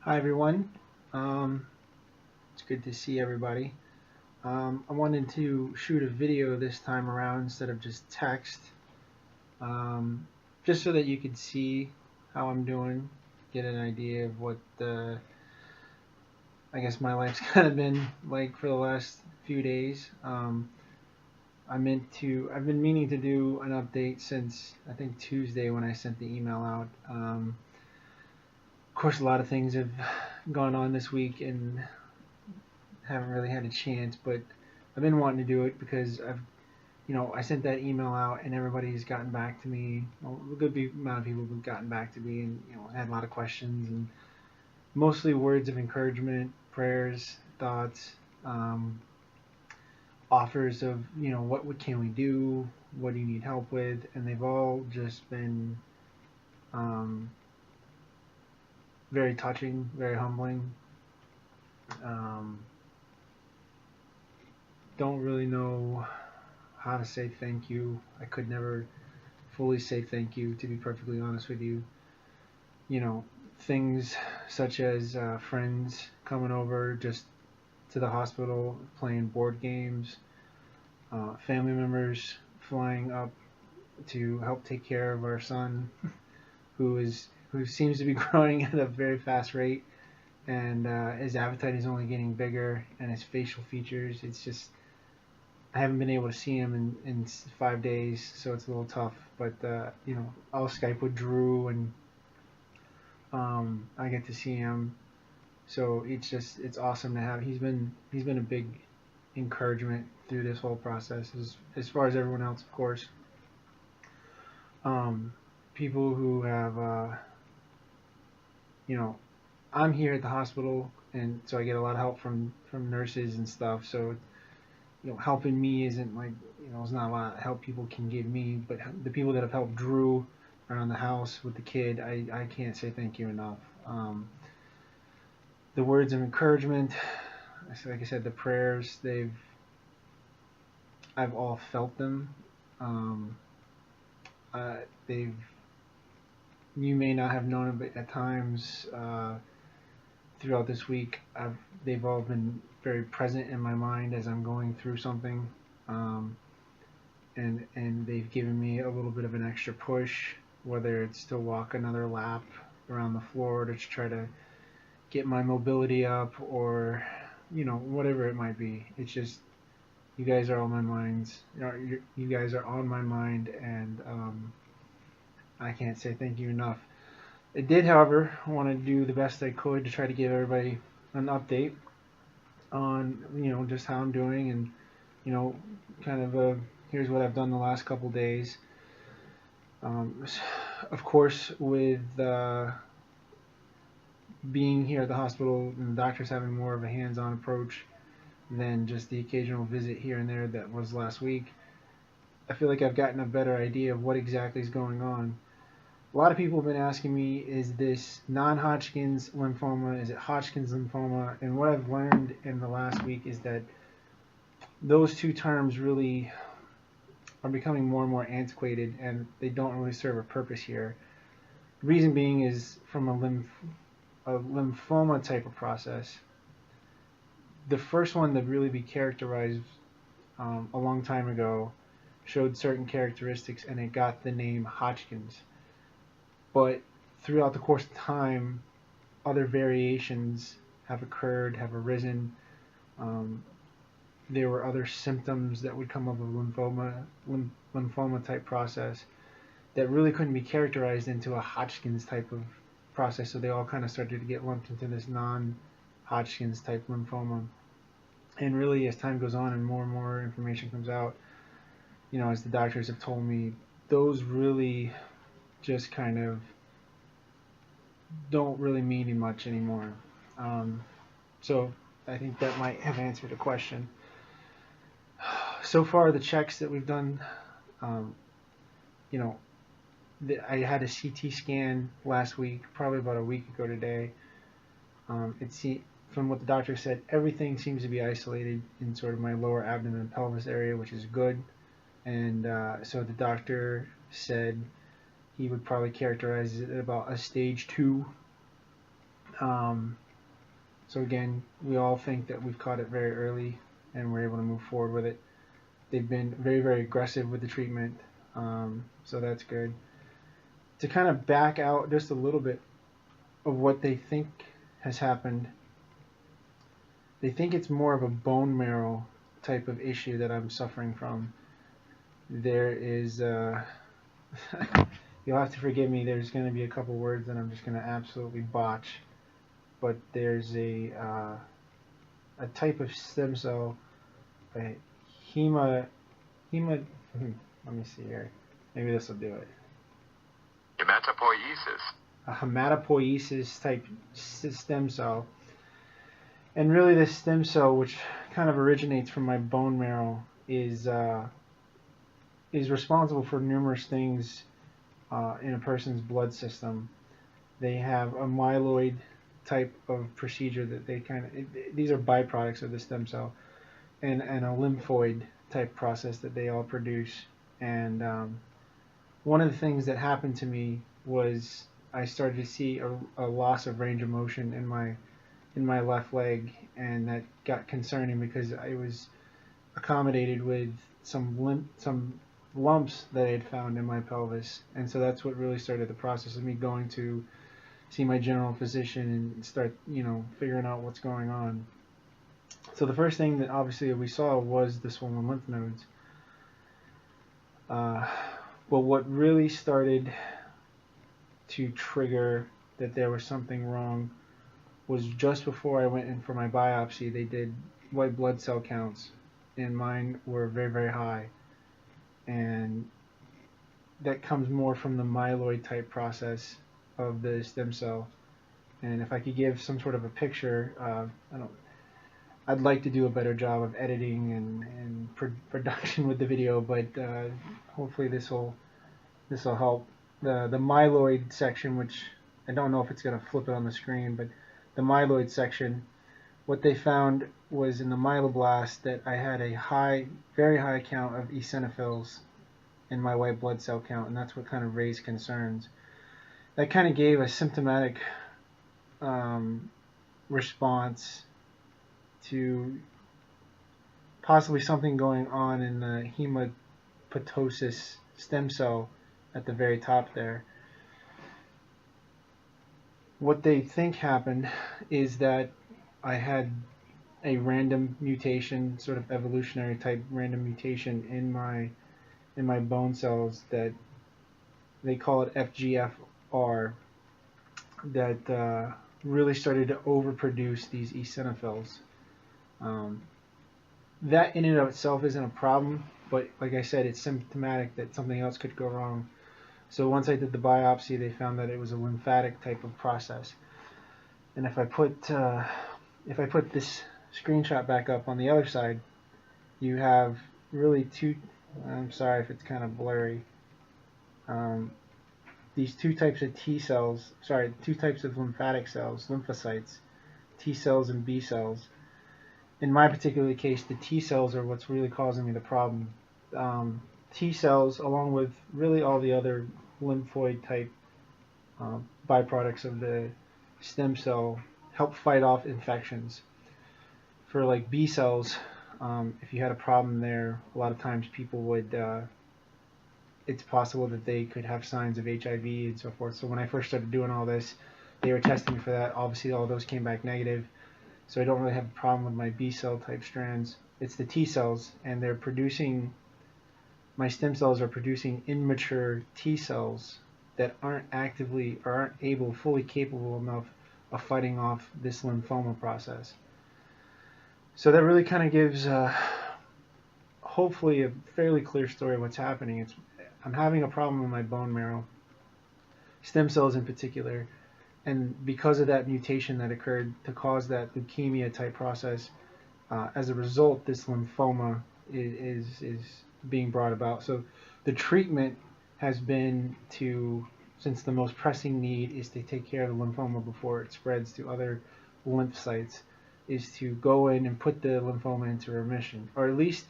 Hi everyone. Um, it's good to see everybody. I wanted to shoot a video this time around instead of just text, um, just so that you could see how I'm doing, get an idea of what I guess my life's kind of been like for the last few days. I've been meaning to do an update since I think Tuesday when I sent the email out. Of course, a lot of things have gone on this week, and haven't really had a chance, but I've been wanting to do it because I sent that email out and everybody's gotten back to me. Well, a good amount of people have gotten back to me and, had a lot of questions and mostly words of encouragement, prayers, thoughts, um, offers of, what can we do? What do you need help with? And they've all just been um, very touching, very humbling. Um, don't really know how to say thank you. I could never fully say thank you, to be perfectly honest with you. You know, things such as friends coming over just to the hospital, playing board games, family members flying up to help take care of our son, who seems to be growing at a very fast rate, and his appetite is only getting bigger, and his facial features. It's just I haven't been able to see him in 5 days, so it's a little tough. But I'll Skype with Drew, and I get to see him. So it's awesome to have. He's been a big encouragement through this whole process, as far as everyone else, of course. Um, People who have you know I'm here at the hospital, and so I get a lot of help from nurses and stuff. So helping me isn't like it's not a lot of help people can give me, but the people that have helped Drew around the house with the kid, I can't say thank you enough. The words of encouragement, like I said, the prayers, I've all felt them. Um, they've you may not have known it, but at times throughout this week, they've all been very present in my mind as I'm going through something, um, and they've given me a little bit of an extra push, whether it's to walk another lap around the floor to try to get my mobility up, or whatever it might be. It's just you guys are on my minds. You guys are on my mind, and I can't say thank you enough. I did, however, want to do the best I could to try to give everybody an update on just how I'm doing, and you know kind of here's what I've done the last couple days. Um, of course, with being here at the hospital and the doctors having more of a hands-on approach than just the occasional visit here and there that was last week, I feel like I've gotten a better idea of what exactly is going on. A lot of people have been asking me, is this non-Hodgkin's lymphoma? Is it Hodgkin's lymphoma? And what I've learned in the last week is that those two terms really are becoming more and more antiquated, and they don't really serve a purpose here. The reason being is from a lymphoma type of process. The first one to really be characterized a long time ago showed certain characteristics, and it got the name Hodgkin's. But throughout the course of time, other variations have occurred, have arisen. Um, there were other symptoms that would come of a lymphoma type process that really couldn't be characterized into a Hodgkin's type of process. So they all kind of started to get lumped into this non-Hodgkin's type lymphoma. And really, as time goes on and more information comes out, as the doctors have told me, those really just kind of don't really mean much anymore. Um, so I think that might have answered the question. So far, the checks that we've done, um, you know, I had a CT scan last week, probably about a week ago today. From what the doctor said, everything seems to be isolated in sort of my lower abdomen and pelvis area, which is good. And so the doctor said he would probably characterize it at about a stage 2. So again, we all think that we've caught it very early and we're able to move forward with it. They've been very, very aggressive with the treatment, so that's good. To kind of back out just a little bit of what they think has happened, they think it's more of a bone marrow type of issue that I'm suffering from. There is, you'll have to forgive me, there's going to be a couple words that I'm just going to absolutely botch, but there's a type of stem cell, a let me see here, maybe this will do it. Hematopoiesis. A hematopoiesis type stem cell. And really this stem cell, which kind of originates from my bone marrow, is responsible for numerous things in a person's blood system. They have a myeloid type of procedure that they these are byproducts of the stem cell, and a lymphoid type process that they all produce. And one of the things that happened to me was I started to see a loss of range of motion in my left leg, and that got concerning because I was accommodated with some lumps that I had found in my pelvis, and so that's what really started the process of me going to see my general physician and start, figuring out what's going on. So the first thing that obviously we saw was the swollen lymph nodes. But what really started to trigger that there was something wrong was just before I went in for my biopsy. They did white blood cell counts, and mine were very, very high. And that comes more from the myeloid type process of the stem cell. And if I could give some sort of a picture, I'd like to do a better job of editing and production with the video, but hopefully this will help. The myeloid section, which I don't know if it's going to flip it on the screen, but the myeloid section, what they found was in the myeloblast that I had a very high count of eosinophils in my white blood cell count, and that's what kind of raised concerns. That kind of gave a symptomatic response to possibly something going on in the hematopoiesis stem cell at the very top there. What they think happened is that I had a random mutation, sort of evolutionary type random mutation in my bone cells that they call it FGFR, that really started to overproduce these eosinophils. That in and of itself isn't a problem, but like I said, it's symptomatic that something else could go wrong. So once I did the biopsy, they found that it was a lymphatic type of process. And if I put this screenshot back up on the other side, you have really two. I'm sorry if it's kind of blurry. These two types of T cells, two types of lymphatic cells, lymphocytes, T cells and B cells. In my particular case, the T cells are what's really causing me the problem. T cells, along with really all the other lymphoid type byproducts of the stem cell, help fight off infections. For like B cells, if you had a problem there, a lot of times people would, it's possible that they could have signs of HIV and so forth. So when I first started doing all this, they were testing for that. Obviously all those came back negative. So I don't really have a problem with my B cell type strands. It's the T cells, and they're producing, my stem cells are producing immature T cells that aren't fully capable enough of fighting off this lymphoma process. So that really kind of gives hopefully a fairly clear story of what's happening. I'm having a problem with my bone marrow, stem cells in particular, and because of that mutation that occurred to cause that leukemia type process, as a result, this lymphoma is being brought about. So the treatment has been since the most pressing need is to take care of the lymphoma before it spreads to other lymph sites, is to go in and put the lymphoma into remission, or at least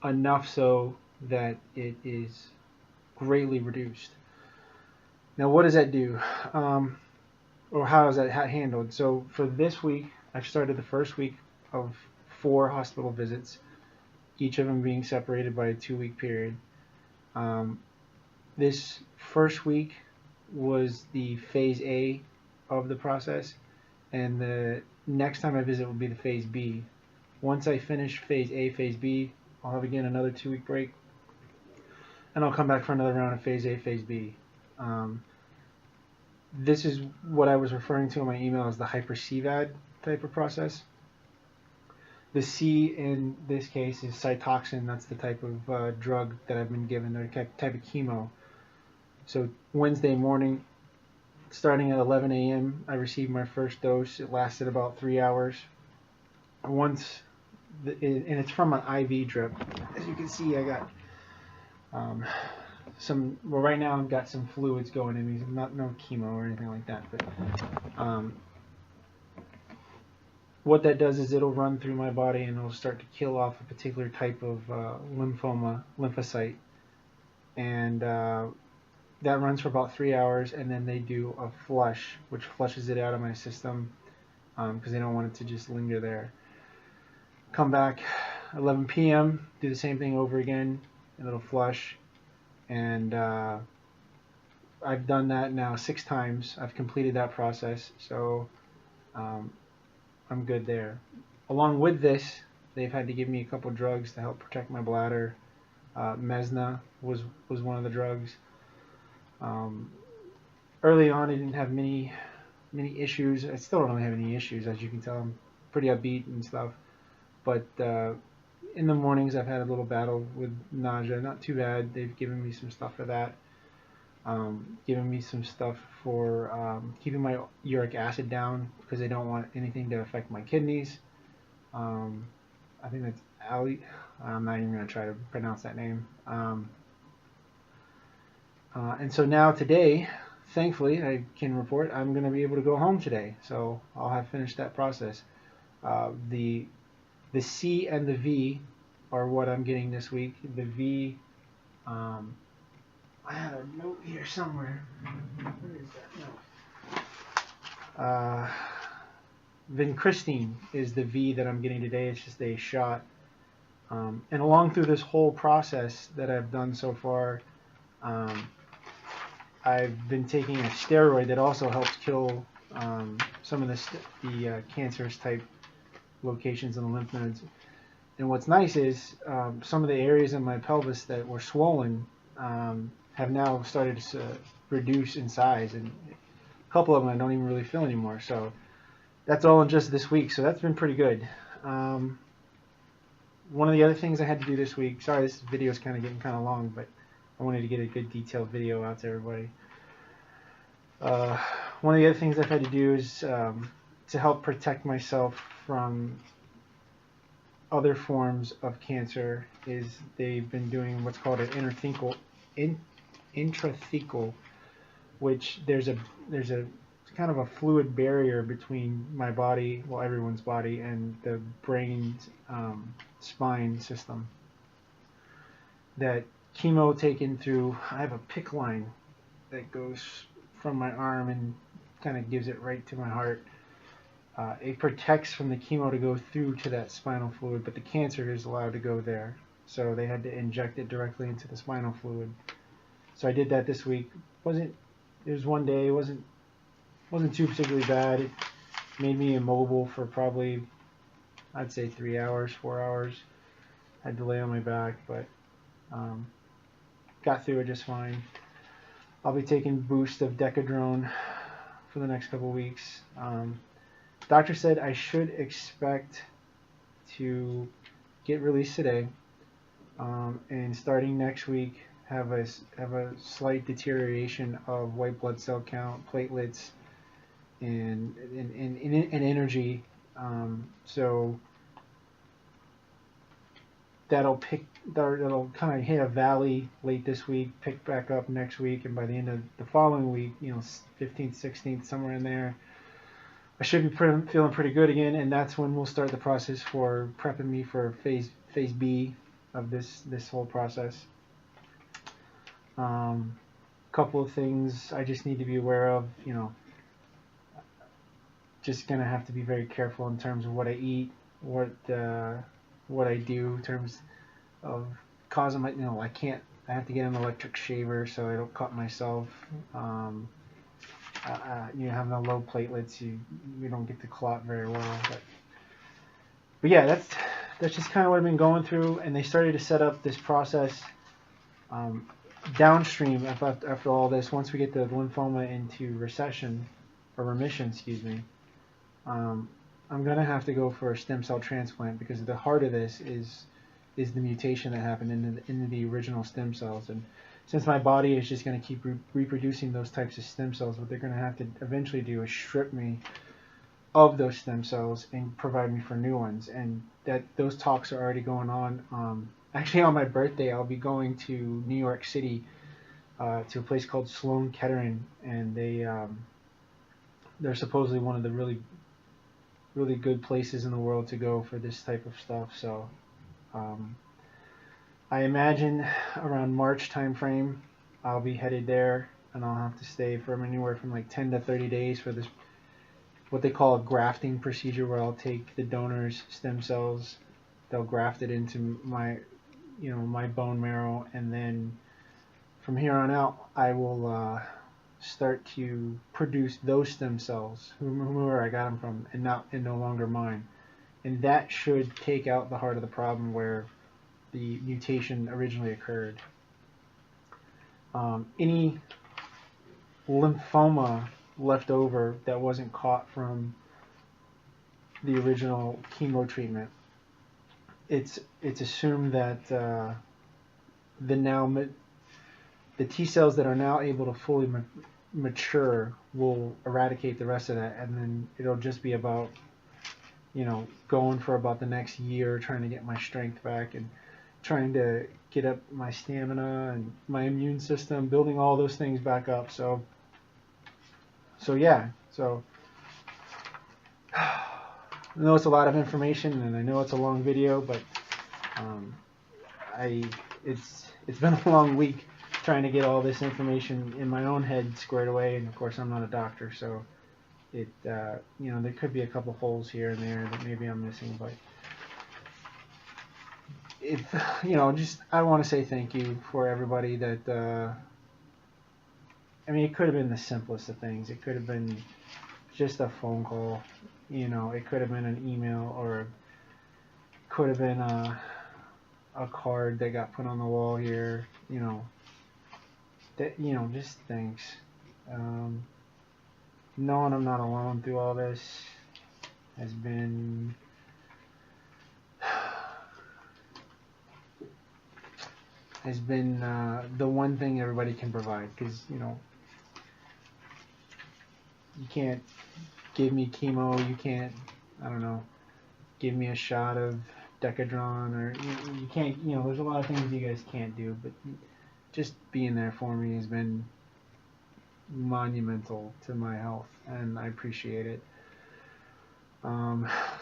enough so that it is greatly reduced. Now, what does that do? or how is that handled? So for this week, I've started the first week of 4 hospital visits, each of them being separated by a 2-week period. Um, this first week was the phase A of the process, and the next time I visit will be the phase B. Once I finish phase A, phase B, I'll have again another 2-week break, and I'll come back for another round of phase A, phase B. Um, this is what I was referring to in my email as the hyper CVAD type of process. The C in this case is Cytoxan. That's the type of drug that I've been given, or type of chemo. So Wednesday morning, starting at 11 a.m., I received my first dose. It lasted about 3 hours. Once, and it's from an IV drip. As you can see, I got some. Well, right now I've got some fluids going in me. No chemo or anything like that, but what that does is it'll run through my body and it'll start to kill off a particular type of lymphocyte, and that runs for about 3 hours, and then they do a flush, which flushes it out of my system because they don't want it to just linger there. Come back 11 p.m., do the same thing over again, and it'll flush, and I've done that now 6 times. I've completed that process, so I'm good there. Along with this, they've had to give me a couple drugs to help protect my bladder. Mesna was one of the drugs. Early on, I didn't have many issues. I still don't really have any issues, as you can tell. I'm pretty upbeat and stuff. But in the mornings, I've had a little battle with nausea. Not too bad. They've given me some stuff for that. Given me some stuff for keeping my uric acid down because they don't want anything to affect my kidneys. I think that's Ali. I'm not even going to try to pronounce that name. And so now today, thankfully, I can report I'm going to be able to go home today. So I'll have finished that process. The C and the V are what I'm getting this week. The V, I have a note here somewhere. Where is that note? Vincristine is the V that I'm getting today. It's just a shot. And along through this whole process that I've done so far, I've been taking a steroid that also helps kill some of the cancerous type locations in the lymph nodes. And what's nice is some of the areas in my pelvis that were swollen have now started to reduce in size, and a couple of them I don't even really feel anymore. So that's all in just this week. So that's been pretty good. One of the other things I had to do this week. Sorry, this video is kind of getting kind of long, but I wanted to get a good detailed video out to everybody. One of the other things I've had to do is to help protect myself from other forms of cancer is they've been doing what's called an intrathecal, which there's a kind of a fluid barrier between my body, well, everyone's body, and the brain's spine system. That chemo taken through, I have a PICC line that goes from my arm and kind of gives it right to my heart. It protects from the chemo to go through to that spinal fluid, but the cancer is allowed to go there. So they had to inject it directly into the spinal fluid. So I did that this week. It was one day. It wasn't too particularly bad. It made me immobile for probably, I'd say 3 hours, 4 hours. Had to lay on my back, but got through it just fine. I'll be taking boost of Decadrone for the next couple weeks. Doctor said I should expect to get released today, and starting next week have a slight deterioration of white blood cell count, platelets, and energy. So that'll kind of hit a valley late this week, pick back up next week, and by the end of the following week, 15th, 16th, somewhere in there, I should be feeling pretty good again, and that's when we'll start the process for prepping me for phase B of this whole process. Couple of things I just need to be aware of. just gonna have to be very careful in terms of what I eat, what I do in terms of causing my, I have to get an electric shaver so I don't cut myself. Having a low platelets, you don't get to clot very well. But yeah, that's just kind of what I've been going through. And they started to set up this process downstream after all this. Once we get the lymphoma into remission, excuse me. I'm gonna have to go for a stem cell transplant because the heart of this is the mutation that happened in the original stem cells. And since my body is just going to keep reproducing those types of stem cells, what they're going to have to eventually do is strip me of those stem cells and provide me for new ones. And those talks are already going on. Actually, on my birthday, I'll be going to New York City to a place called Sloan Kettering, and they're supposedly one of the really good places in the world to go for this type of stuff. So I imagine around March time frame I'll be headed there, and I'll have to stay for anywhere from like 10 to 30 days for this, what they call a grafting procedure, where I'll take the donor's stem cells, they'll graft it into my bone marrow, and then from here on out I will start to produce those stem cells, whomever I got them from, and no longer mine. And that should take out the heart of the problem where the mutation originally occurred. Any lymphoma left over that wasn't caught from the original chemo treatment, it's assumed that the T cells that are now able to fully mature will eradicate the rest of that, and then it'll just be about going for about the next year, trying to get my strength back and trying to get up my stamina and my immune system, building all those things back up. So yeah. So I know it's a lot of information, and I know it's a long video, but it's been a long week trying to get all this information in my own head squared away, and of course I'm not a doctor, so there could be a couple holes here and there that maybe I'm missing, but I want to say thank you for everybody that, it could have been the simplest of things. It could have been just a phone call, it could have been an email, or it could have been a card that got put on the wall here, just thanks. Knowing I'm not alone through all this has been the one thing everybody can provide, because you can't give me chemo, you can't, give me a shot of Decadron, or you can't, there's a lot of things you guys can't do, but just being there for me has been monumental to my health, and I appreciate it.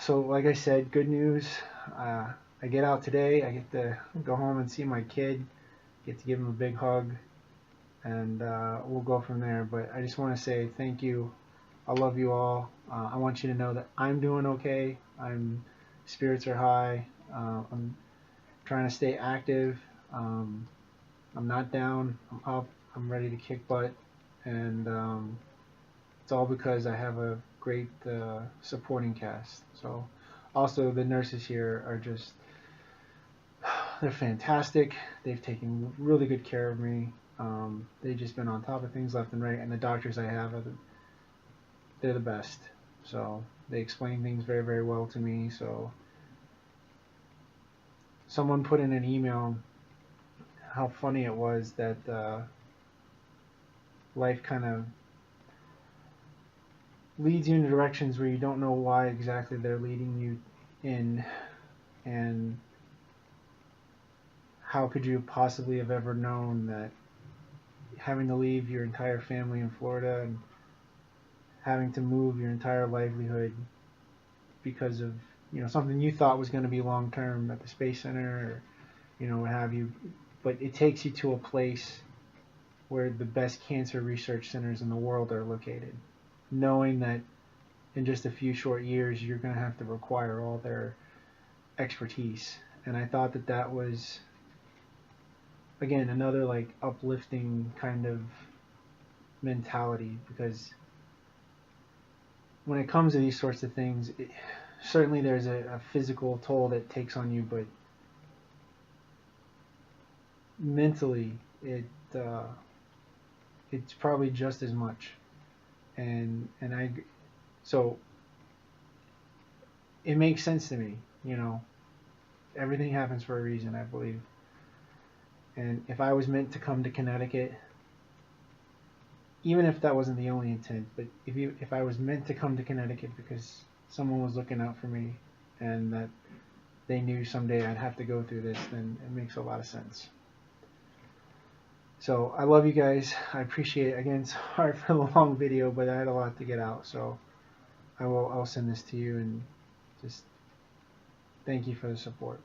So like I said, good news. I get out today. I get to go home and see my kid, get to give him a big hug, and we'll go from there. But I just want to say thank you. I love you all. I want you to know that I'm doing okay. Spirits are high. I'm trying to stay active. I'm not down. I'm up. I'm ready to kick butt. And it's all because I have a great supporting cast. So also the nurses here are they're fantastic. They've taken really good care of me. They've just been on top of things left and right, and the doctors I have they're the best. So they explain things very, very well to me. So someone put in an email how funny it was that life kind of leads you in directions where you don't know why exactly they're leading you in, and how could you possibly have ever known that having to leave your entire family in Florida and having to move your entire livelihood because of something you thought was going to be long term at the Space Center, or what have you, but it takes you to a place where the best cancer research centers in the world are located, knowing that in just a few short years you're going to have to require all their expertise. And I thought that that was, again, another like uplifting kind of mentality, because when it comes to these sorts of things, certainly there's a physical toll that takes on you, but mentally it's probably just as much. And so it makes sense to me, you know. Everything happens for a reason, I believe. And if I was meant to come to Connecticut, even if that wasn't the only intent, but if I was meant to come to Connecticut because someone was looking out for me and that they knew someday I'd have to go through this, then it makes a lot of sense. So I love you guys. I appreciate it. Again, sorry for the long video, but I had a lot to get out. So I'll send this to you, and just thank you for the support.